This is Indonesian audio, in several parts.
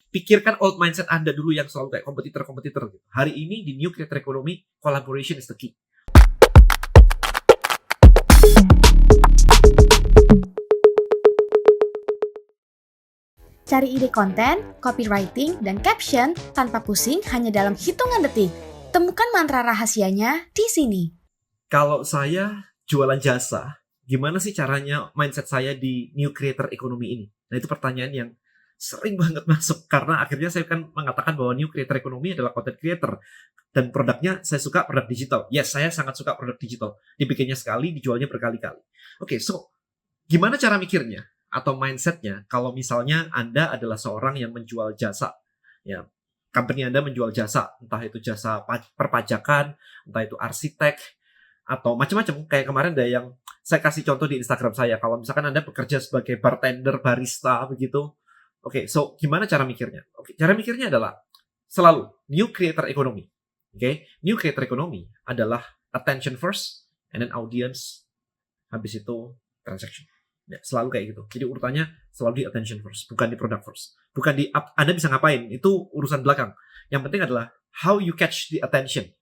pikirkan old mindset Anda dulu yang selalu kayak kompetitor-kompetitor gitu. Hari ini di New Creator Economy, collaboration is the key. Cari ide konten, copywriting, dan caption tanpa pusing hanya dalam hitungan detik. Temukan mantra rahasianya di sini. Kalau saya jualan jasa, gimana sih caranya mindset saya di New Creator Economy ini? Nah, itu pertanyaan yang sering banget masuk. Karena akhirnya saya kan mengatakan bahwa New Creator Economy adalah content creator. Dan produknya saya suka produk digital. Yes, saya sangat suka produk digital. Dibikinnya sekali, dijualnya berkali-kali. Oke, so gimana cara mikirnya? Atau mindsetnya kalau misalnya Anda adalah seorang yang menjual jasa, ya, company Anda menjual jasa, entah itu jasa perpajakan, entah itu arsitek, atau macam-macam. Kayak kemarin ada yang saya kasih contoh di Instagram saya, kalau misalkan Anda bekerja sebagai bartender, barista, begitu. Oke, so gimana cara mikirnya? Oke, cara mikirnya adalah selalu New Creator Economy. Oke, New Creator Economy adalah attention first, and then audience, habis itu transaction. Ya, selalu kayak gitu. Jadi urutannya selalu di attention first, bukan di product first. Bukan di Anda bisa ngapain, itu urusan belakang. Yang penting adalah how you catch the attention.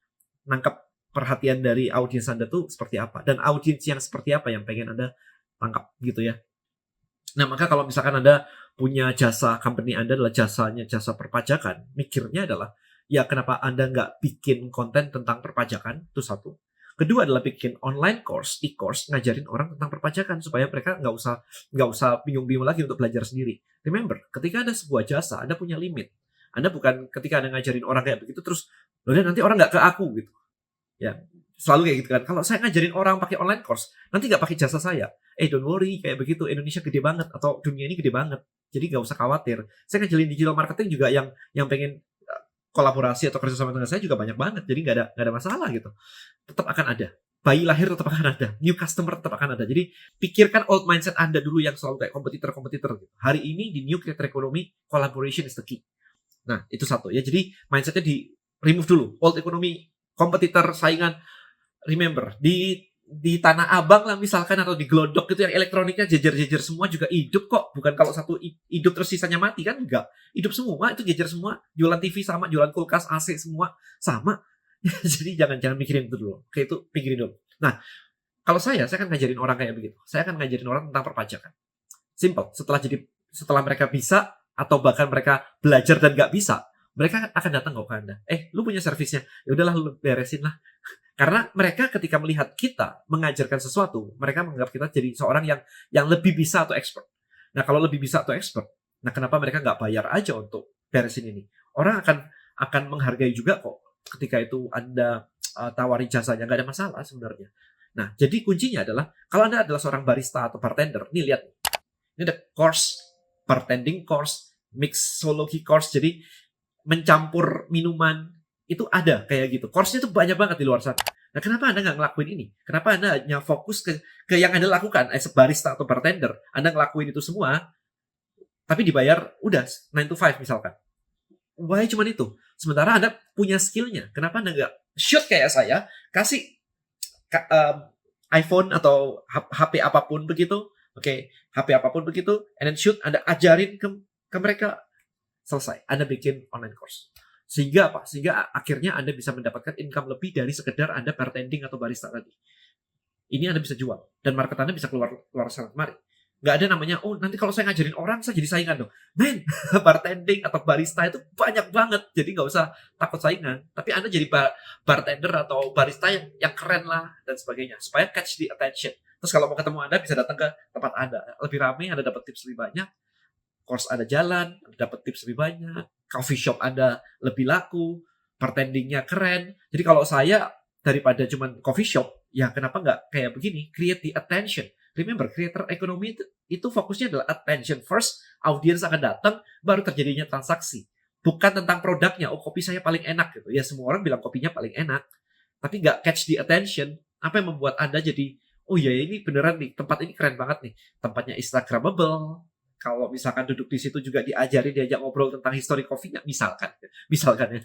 Nangkap perhatian dari audiens Anda tuh seperti apa. Dan audiens yang seperti apa yang pengen Anda tangkap gitu ya. Nah, maka kalau misalkan Anda punya jasa, company Anda adalah jasanya jasa perpajakan, mikirnya adalah, ya kenapa Anda nggak bikin konten tentang perpajakan, itu satu. Kedua adalah bikin online course, e-course, ngajarin orang tentang perpajakan supaya mereka nggak usah bingung-bingung lagi untuk belajar sendiri. Remember, ketika ada sebuah jasa, Anda punya limit. Anda bukan ketika Anda ngajarin orang kayak begitu terus, loh nanti orang nggak ke aku gitu. Ya, selalu kayak gitu kan. Kalau saya ngajarin orang pakai online course, nanti nggak pakai jasa saya. Don't worry, kayak begitu. Indonesia gede banget atau dunia ini gede banget. Jadi nggak usah khawatir. Saya ngajarin digital marketing juga yang pengen kolaborasi atau kerja sama dengan saya juga banyak banget. Jadi nggak ada masalah gitu. Tetap akan ada. Bayi lahir tetap akan ada. New customer tetap akan ada. Jadi pikirkan old mindset Anda dulu yang selalu kayak kompetitor-kompetitor gitu. Hari ini di New Creator Economy, collaboration is the key. Nah, itu satu ya. Jadi mindsetnya di remove dulu. Old economy, kompetitor, saingan. Remember, di Tanah Abang lah misalkan atau di Glodok itu yang elektroniknya jejer-jejer semua juga hidup kok. Bukan kalau satu hidup terus sisanya mati kan, enggak. Hidup semua, itu jejer semua. Jualan TV sama, jualan kulkas, AC semua sama. Jadi jangan mikirin itu dulu. Oke, itu pikirin dulu. Nah, kalau saya kan ngajarin orang kayak begitu. Saya akan ngajarin orang tentang perpajakan. Simple. Setelah mereka bisa atau bahkan mereka belajar dan nggak bisa, mereka akan datang ke Anda. Lu punya servisnya? Ya udahlah, lu beresin lah. Karena mereka ketika melihat kita mengajarkan sesuatu, mereka menganggap kita jadi seorang yang lebih bisa atau expert. Nah, kalau lebih bisa atau expert, nah kenapa mereka nggak bayar aja untuk beresin ini? Orang akan menghargai juga kok ketika itu Anda tawari jasanya, nggak ada masalah sebenarnya. Nah, jadi kuncinya adalah kalau Anda adalah seorang barista atau bartender, nih lihat, ini ada course, bartending course, mixology course, jadi mencampur minuman, itu ada kayak gitu. Course-nya tuh banyak banget di luar sana. Nah, kenapa Anda nggak ngelakuin ini? Kenapa Anda hanya fokus ke yang Anda lakukan as a barista atau bartender? Anda ngelakuin itu semua, tapi dibayar udah 9 to 5 misalkan. Why cuma itu? Sementara Anda punya skillnya. Kenapa Anda nggak shoot kayak saya, kasih iPhone atau HP apapun begitu, HP apapun begitu, and then shoot, Anda ajarin ke mereka, selesai. Anda bikin online course. Sehingga apa? Sehingga akhirnya Anda bisa mendapatkan income lebih dari sekedar Anda bartending atau barista tadi. Ini Anda bisa jual. Dan market Anda bisa keluar sana kemari. Nggak ada namanya, nanti kalau saya ngajarin orang, saya jadi saingan dong. Men, bartending atau barista itu banyak banget. Jadi nggak usah takut saingan. Tapi Anda jadi bartender atau barista yang keren lah, dan sebagainya. Supaya catch the attention. Terus kalau mau ketemu Anda, bisa datang ke tempat Anda. Lebih ramai, Anda dapat tips lebih banyak. Course Anda jalan, Anda dapat tips lebih banyak. Coffee shop Anda lebih laku. Bartendingnya keren. Jadi kalau saya, daripada cuman coffee shop, ya kenapa nggak kayak begini? Create the attention. Remember, creator economy itu fokusnya adalah attention first, audience akan datang, baru terjadinya transaksi. Bukan tentang produknya, kopi saya paling enak gitu. Ya semua orang bilang kopinya paling enak, tapi nggak catch the attention. Apa yang membuat Anda jadi, ya ini beneran nih, tempat ini keren banget nih. Tempatnya Instagramable. Kalau misalkan duduk di situ juga diajak ngobrol tentang history kopinya, misalkan ya.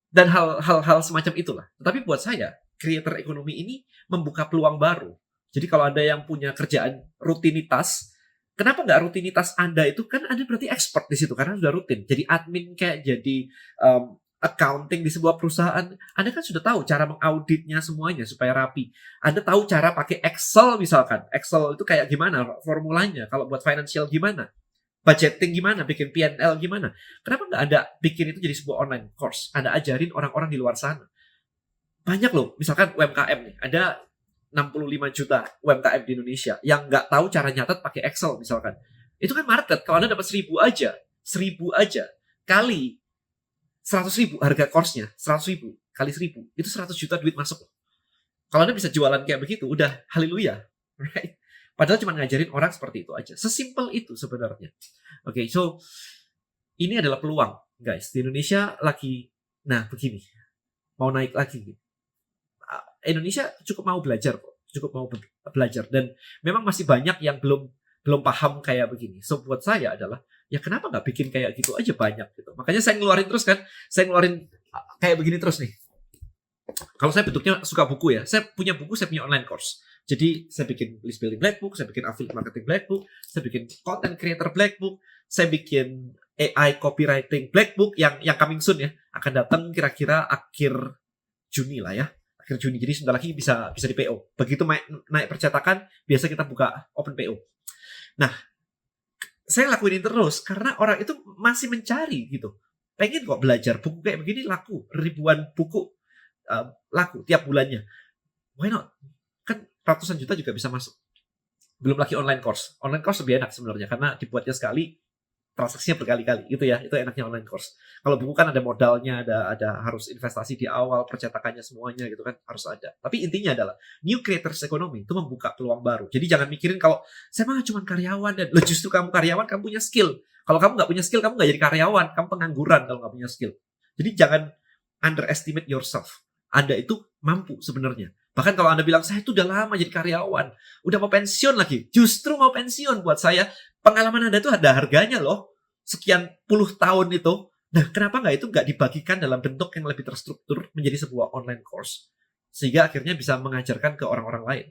Dan hal-hal semacam itulah. Tetapi buat saya, creator economy ini membuka peluang baru. Jadi kalau Anda yang punya kerjaan rutinitas, Kenapa nggak rutinitas Anda itu, kan Anda berarti expert di situ karena sudah rutin. Jadi admin kayak jadi accounting di sebuah perusahaan, Anda kan sudah tahu cara mengauditnya semuanya supaya rapi. Anda tahu cara pakai Excel misalkan. Excel itu kayak gimana formulanya, kalau buat financial gimana, budgeting gimana, bikin P&L gimana. Kenapa nggak Anda bikin itu jadi sebuah online course? Anda ajarin orang-orang di luar sana. Banyak loh, misalkan UMKM nih, ada 65 juta UMKM di Indonesia yang nggak tahu cara nyatet pakai Excel misalkan. Itu kan market. Kalau Anda dapat 1000 aja kali 100.000 harga course-nya, 100.000 kali 1000, itu 100 juta duit masuk. Kalau Anda bisa jualan kayak begitu, udah haleluya, right? Padahal cuma ngajarin orang seperti itu aja. Sesimpel itu sebenarnya. Oke, so ini adalah peluang, guys. Di Indonesia lagi, nah begini, mau naik lagi. Indonesia cukup mau belajar kok, dan memang masih banyak yang belum paham kayak begini. So buat saya adalah, ya kenapa nggak bikin kayak gitu aja banyak gitu. Makanya saya ngeluarin terus kan, saya ngeluarin kayak begini terus nih. Kalau saya bentuknya suka buku ya, saya punya buku, saya punya online course. Jadi saya bikin list building black book, saya bikin affiliate marketing black book, saya bikin content creator black book, saya bikin AI copywriting black book yang coming soon ya, akan datang kira-kira akhir Juni lah ya. Akhir Juni, jadi sebentar lagi bisa di PO. Begitu naik percetakan, biasa kita buka open PO. Nah, saya lakuin ini terus karena orang itu masih mencari gitu. Pengen kok belajar buku kayak begini, laku ribuan buku laku tiap bulannya. Why not? Kan ratusan juta juga bisa masuk. Belum lagi online course. Online course lebih enak sebenarnya karena dibuatnya sekali, transaksinya berkali-kali gitu ya. Itu enaknya online course. Kalau buku kan ada modalnya, ada harus investasi di awal, percetakannya semuanya gitu kan harus ada. Tapi intinya adalah New Creators Economy itu membuka peluang baru. Jadi jangan mikirin kalau saya mah cuma karyawan, dan justru kamu karyawan, kamu punya skill. Kalau kamu nggak punya skill, kamu nggak jadi karyawan, kamu pengangguran kalau nggak punya skill. Jadi jangan underestimate yourself. Anda itu mampu sebenarnya. Bahkan kalau Anda bilang, saya itu udah lama jadi karyawan, udah mau pensiun lagi. Justru mau pensiun buat saya, pengalaman Anda itu ada harganya loh. Sekian puluh tahun itu. Nah, kenapa itu nggak dibagikan dalam bentuk yang lebih terstruktur menjadi sebuah online course? Sehingga akhirnya bisa mengajarkan ke orang-orang lain.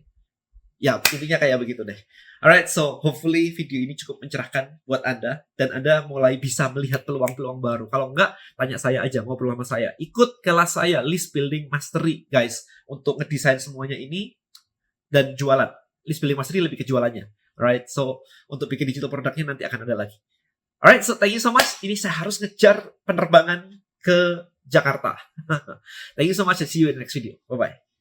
Ya, intinya kayak begitu deh. Alright, so hopefully video ini cukup mencerahkan buat Anda. Dan Anda mulai bisa melihat peluang-peluang baru. Kalau enggak, tanya saya aja, ngobrol sama saya. Ikut kelas saya, List Building Mastery, guys. Untuk ngedesain semuanya ini dan jualan. List Building Mastery lebih ke jualannya. Alright, so untuk bikin digital produknya nanti akan ada lagi. Alright, so thank you so much. Ini saya harus ngejar penerbangan ke Jakarta. Thank you so much and see you in the next video. Bye-bye.